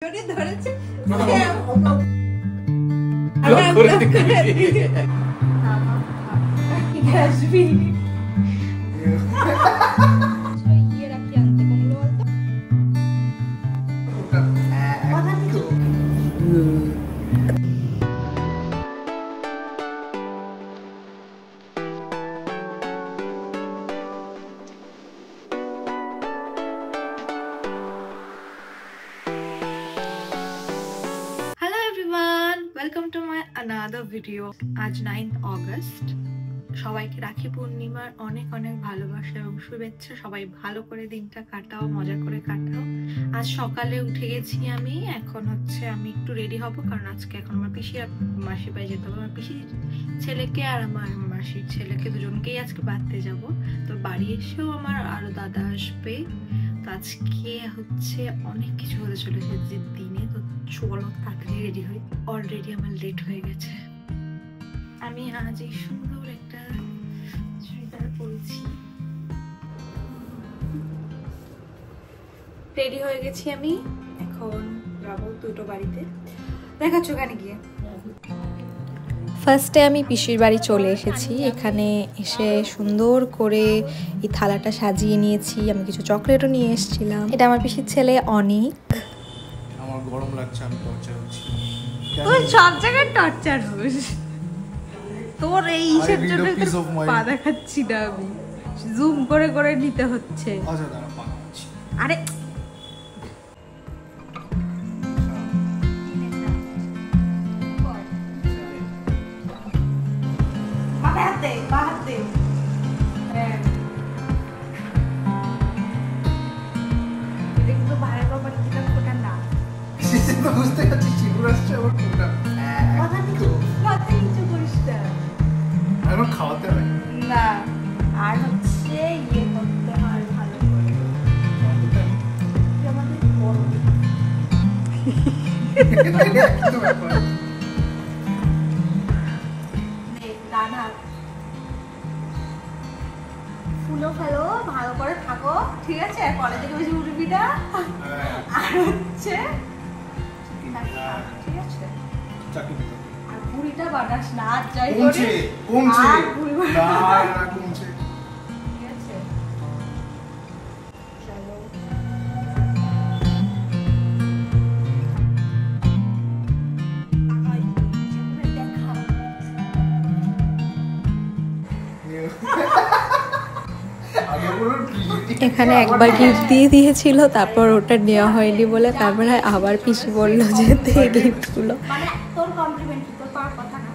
ধরেছে welcome to my another video. आज 9th August. সবাইকে রাখি পূর্ণিমার অনেক অনেক ভালোবাসা এবং শুভেচ্ছা। সবাই ভালো করে দিনটা কাটাও, মজা করে কাটাও। আজ সকালে উঠে গেছি আমি। এখন হচ্ছে আমি একটু রেডি হব, কারণ আজকে এখন আমার পিসি আর মাসির বাড়ি যেতে হবে। আমার পিসির ছেলেকে আর আমার মাসির ছেলেকে দুজনকেই আজকে বাড়তে যাব। তো বাড়ি এসেও আমার আরো দাদা আসবে। তো আজকে হচ্ছে অনেক কিছু হতে চলেছে যে দিনে। তো চলো তাড়াতাড়ি রেডি হই, অলরেডি আমার লেট হয়ে গেছে। আমি আজ এই সুন্দর একটা চুড়িদার পরেছি, রেডি হয়ে গেছি আমি। এখন যাবো দুটো বাড়িতে, দেখাচ্ছ ওখানে গিয়ে। ফার্স্টে আমি পিসির বাড়ি চলে এসেছি। এখানে এসে সুন্দর করে এই থালাটা সাজিয়ে নিয়েছি। আমি কিছু চকলেটও নিয়ে এসেছিলাম। এটা আমার পিসির ছেলে অনেক। আমার গরম লাগছে, আমি টর্চার হচ্ছি। তুই সব জায়গায় টর্চার হোস। তোর এই ইসের জন্য পা দেখাচ্ছি না আমি, জুম করে করে নিতে হচ্ছে। আচ্ছা দাঁড়া, পা দেখাচ্ছি। আরে বুঝতে পারছি চিগুর আসছে আবার কোনটা এখন খাওয়াতে হয় না। আর হচ্ছে ইয়ে করতে হয় ভালো করে, আমাদের বড় দানা ফুলো ফেলো, ভালো করে থাকো, ঠিক আছে? কলেজে বেশি উঠবি না। আর হচ্ছে ঠিক আছে, আর পুরিটা বানাস না। আর যাই করি কমছে আর পুরি না কমছে, ঠিক আছে? চলো এখানে একবার গিফট দিয়ে দিয়েছিল, তারপর ওটা নেওয়া হয়নি বলে তারপরে আবার পিসি বললো যে গিফটগুলো। মানে তোর কমপ্লিমেন্ট কি, তোর পাওয়ার কথা না।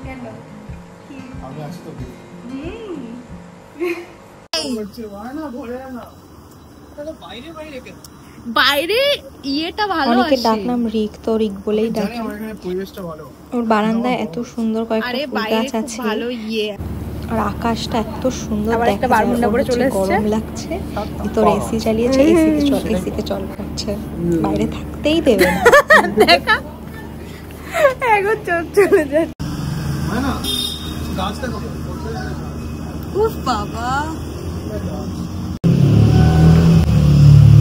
কেন কি আমি আছি তো বাইরে ইয়েটা ভালো আছে। অনেকে ডাকনাম রিক, তো রিক বলেই ডাকি। পরিবেশটা ভালো। ওর বারান্দায় এত সুন্দর কয়েকটা ফুল গাছ আছে, ভালো ইয়ে। আর আকাশটা এত সুন্দর আবার একটা দেখা যায়। বারান্দা করে চলে এসেছে। গরম লাগছে, ভিতর এসি চালিয়েছে, এসিতে চল করছে, বাইরে থাকতেই দেবে না। দেখা এখন চলে যাচ্ছে। হয় না গাছটা কত উফ বাবা,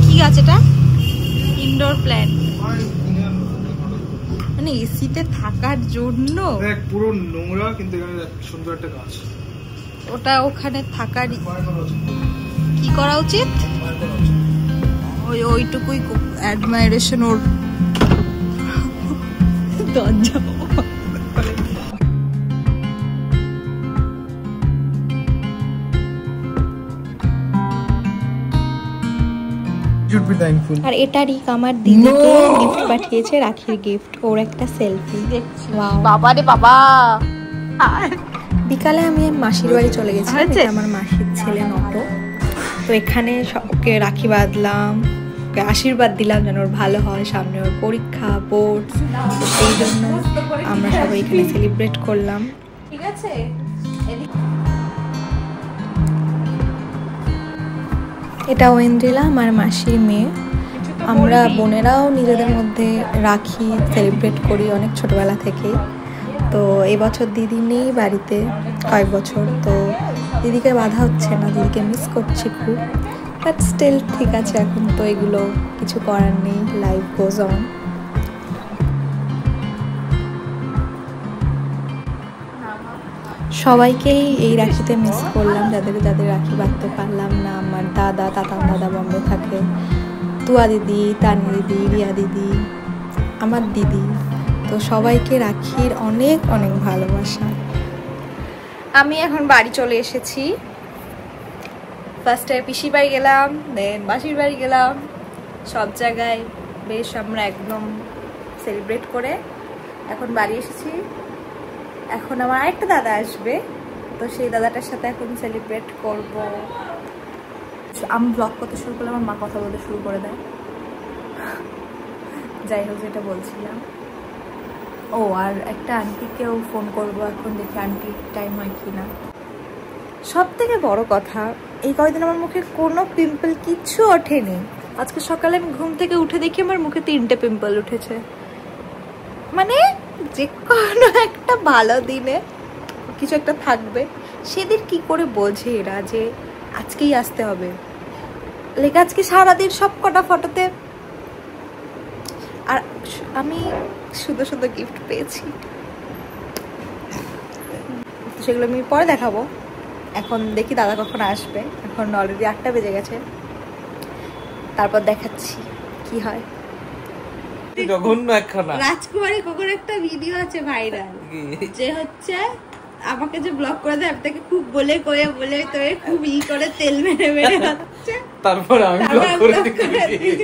কি গাছ এটা? ইনডোর প্ল্যান্ট, মানে এসিতে থাকার জন্য। দেখ পুরো নোংরা, কিন্তু এখানে সুন্দর একটা গাছ। ওটা ওখানে থাকার কি করা উচিত? ওইটুকুই অ্যাডমাইরেশন ওর। দরজা আর এটা রিক আমার দিদিকে গিফট পাঠিয়েছে, রাখির গিফট। ওর একটা সেলফি দেখছি। বাবা রে বাবা। বিকালে আমি মাসির বাড়ি চলে গেছি। আমার মাসির ছেলে নত। তো এখানে ওকে রাখি বাঁধলাম, ওকে আশীর্বাদ দিলাম যেন ওর ভালো হয়, সামনে ওর পরীক্ষা, বোর্ড। সেই জন্য আমরা সবাই এখানে সেলিব্রেট করলাম। ঠিক আছে, এটা ওয়েন্দ্রিলা, আমার মাসির মেয়ে। আমরা বোনেরাও নিজেদের মধ্যে রাখি সেলিব্রেট করি অনেক ছোটবেলা থেকে। তো এবছর দিদি নেই বাড়িতে কয়েক বছর, তো দিদিকে বাধা হচ্ছে না, দিদিকে মিস করছি খুব। বাট স্টিল ঠিক আছে, এখন তো এগুলো কিছু করার নেই, লাইফ গোজ অন। সবাইকেই এই রাখিতে মিস করলাম, যাদের রাখি বাঁধতে পারলাম না। আমার দাদা, তাতান দাদা বম্বে থাকে, তুয়া দিদি, তানি দিদি, রিয়া দিদি, আমার দিদি, তো সবাইকে রাখির অনেক অনেক ভালোবাসা। আমি এখন বাড়ি চলে এসেছি। ফার্স্টে পিসির বাড়ি গেলাম, দেন মাসির বাড়ি গেলাম, সব জায়গায় বেশ আমরা একদম সেলিব্রেট করে এখন বাড়ি এসেছি। এখন আমার আরেকটা দাদা আসবে, তো সেই দাদাটার সাথে এখন সেলিব্রেট করব। আমি ব্লগ করতে শুরু করলে আমার মা কথা বলতে শুরু করে দেয়। যাই হোক, যেটা বলছিলাম, ও আর একটা আন্টিকেও ফোন করব এখন, দেখি আন্টির টাইম হয় কি না। সব থেকে বড় কথা, এই কয়েকদিন আমার মুখে কোনো পিম্পল কিচ্ছু ওঠেনি। আজকে সকালে আমি ঘুম থেকে উঠে দেখি আমার মুখে 3টে পিম্পল উঠেছে। মানে যে কোনো একটা ভালো দিনে কিছু একটা থাকবে, সেদিন কি করে বোঝে এরা যে আজকেই আসতে হবে। লেখা আজকে সারাদিন সব কটা ফটোতে, আর আমি শুধু শুধু গিফট পেয়েছি, সেগুলো আমি পরে দেখাবো। এখন দেখি দাদা কখন আসবে, এখন অলরেডি 8টা বেজে গেছে, তারপর দেখাচ্ছি কি হয়। রাজকুমারী কখন একটা ভিডিও আছে ভাইরাল, যে হচ্ছে আমাকে যে ব্লক করে দেয়, তাকে খুব বলে তোরে খুব করে তেল মেরে হচ্ছে, তারপর আমি ব্লক করে দিই।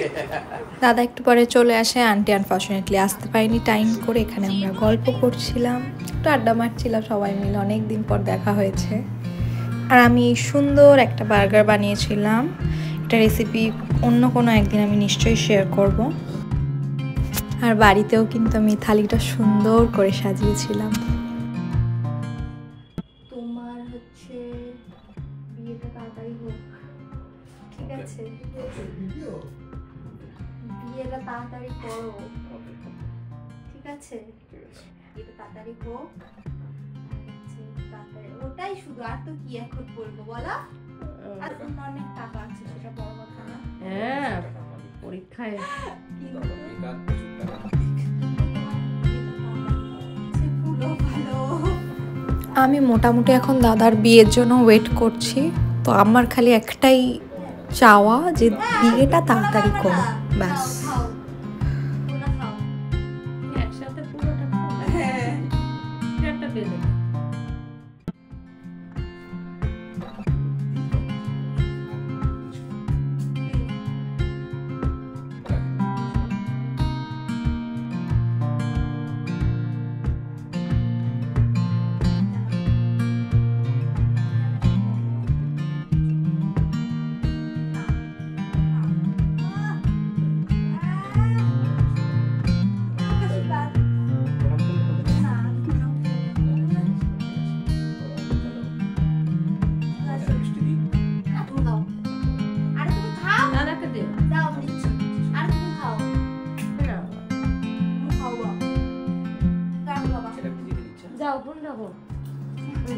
দাদা একটু পরে চলে আসে, আন্টি আনফরচুনেটলি আসতে পারেনি টাইম করে। এখানে আমরা গল্প করছিলাম, একটু আড্ডা মারছিলাম সবাই মিলে, অনেকদিন পর দেখা হয়েছে। আর আমি সুন্দর একটা বার্গার বানিয়েছিলাম, এটা রেসিপি অন্য কোনো একদিন আমি নিশ্চয়ই শেয়ার করব। আর বাড়িতেও কিন্তু আমি থালিটা সুন্দর করে সাজিয়েছিলাম। তোমার হচ্ছে বিয়েটা তাড়াতাড়ি হোক, ঠিক আছে? বিয়েটা তাড়াতাড়ি করো, ঠিক আছে? বিয়েটা তাড়াতাড়ি হোক, ওটাই শুধু। আর তো কি এখন বলবো বলো? আর অনেক টাকা আছে, সেটা বড় কথা না। হ্যাঁ, পরীক্ষায় আমি মোটামুটি এখন দাদার বিয়ের জন্য ওয়েট করছি। তো আমার খালি একটাই চাওয়া যে বিয়েটা তাড়াতাড়ি করো, ব্যাস।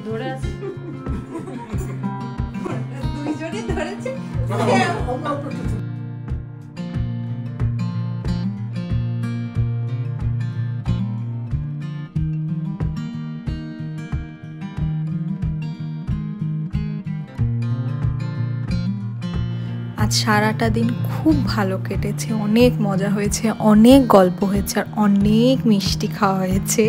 ধরে আছে, দুইজনই ধরেছে। আজ সারাটা দিন খুব ভালো কেটেছে, অনেক মজা হয়েছে, অনেক গল্প হয়েছে, আর অনেক মিষ্টি খাওয়া হয়েছে।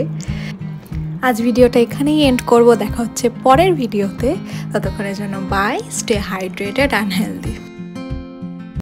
আজ ভিডিওটা এখানেই এন্ড করব, দেখা হচ্ছে পরের ভিডিওতে। ততক্ষণের জন্য bye, stay hydrated and healthy.